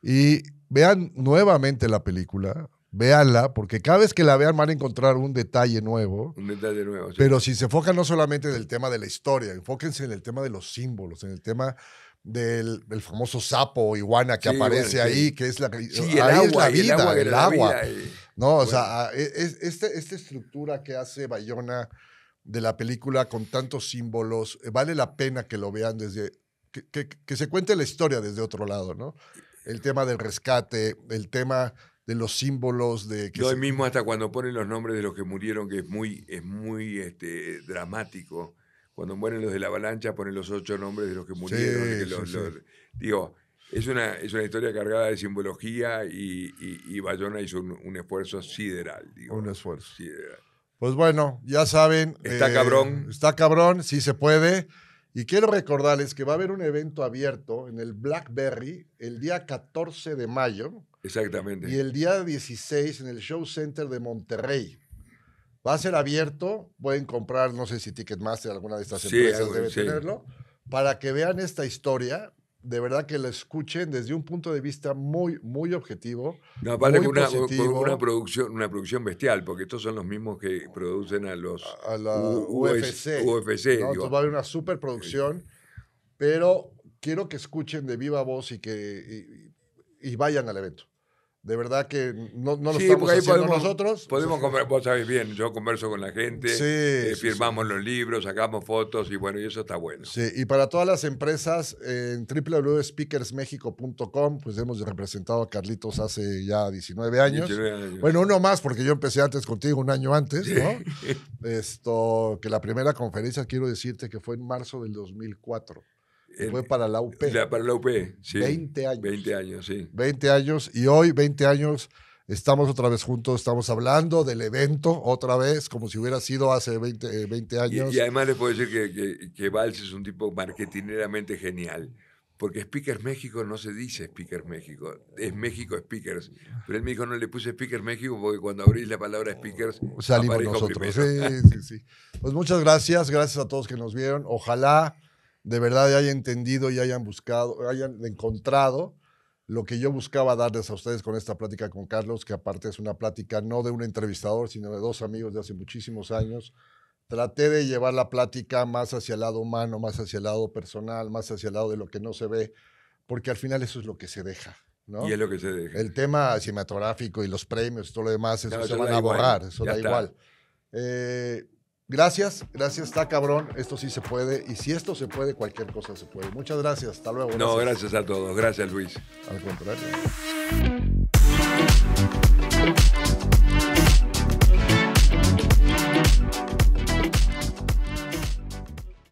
Y vean nuevamente la película. Véanla, porque cada vez que la vean van a encontrar un detalle nuevo. Un detalle nuevo, sí. Pero si se enfocan no solamente en el tema de la historia, enfóquense en el tema de los símbolos, en el tema del famoso sapo o iguana que aparece ahí, que es la vida, el agua. No, o sea, esta estructura que hace Bayona de la película con tantos símbolos, vale la pena que lo vean desde, que se cuente la historia desde otro lado, ¿no? El tema del rescate, el tema los símbolos, de que No, y mismo hasta cuando ponen los nombres de los que murieron, que es muy dramático. Cuando mueren los de la avalancha, ponen los 8 nombres de los que murieron. Digo, es una historia cargada de simbología y Bayona hizo un esfuerzo sideral. Digo, un esfuerzo. Sideral. Pues bueno, ya saben. Está cabrón. Está cabrón, sí se puede. Y quiero recordarles que va a haber un evento abierto en el Blackberry el día 14 de mayo. Exactamente. Y el día 16 en el Show Center de Monterrey. Va a ser abierto. Pueden comprar, no sé si Ticketmaster, alguna de estas empresas debe tenerlo, para que vean esta historia. De verdad que la escuchen desde un punto de vista muy, muy objetivo. No, aparte muy con una producción bestial, porque estos son los mismos que producen a los la UFC. ¿no? Entonces va a haber una superproducción, pero quiero que escuchen de viva voz y vayan al evento. De verdad que no lo estamos haciendo nosotros. Podemos conversar, vos sabés bien, yo converso con la gente, firmamos los libros, sacamos fotos y bueno, y eso está bueno. Sí, y para todas las empresas, en www.speakersmexico.com, pues hemos representado a Carlitos hace ya 19 años. 19 años. Bueno, uno más, porque yo empecé antes contigo, un año antes, ¿no? Que la primera conferencia, quiero decirte que fue en marzo del 2004. Fue para la UP. Para la UP, sí. 20 años. 20 años, sí. 20 años. Y hoy, 20 años, estamos otra vez juntos. Estamos hablando del evento otra vez, como si hubiera sido hace 20 años. Y además les puedo decir que Valls es un tipo marketineramente genial. Porque Speakers México no se dice Speakers México, es México Speakers. Pero él me dijo, no le puse Speakers México porque cuando abrís la palabra Speakers salimos nosotros. Sí. Pues muchas gracias a todos que nos vieron. Ojalá de verdad hayan entendido y hayan buscado, hayan encontrado lo que yo buscaba darles a ustedes con esta plática con Carlos, que aparte es una plática no de un entrevistador, sino de 2 amigos de hace muchísimos años. Traté de llevar la plática más hacia el lado humano, más hacia el lado personal, más hacia el lado de lo que no se ve, porque al final eso es lo que se deja, ¿no? Y es lo que se deja. El tema cinematográfico y los premios y todo lo demás, eso se van a borrar, eso da igual. Gracias, está cabrón, esto sí se puede, y si esto se puede, cualquier cosa se puede. Muchas gracias, hasta luego. No, gracias a todos, gracias Luis. Al contrario.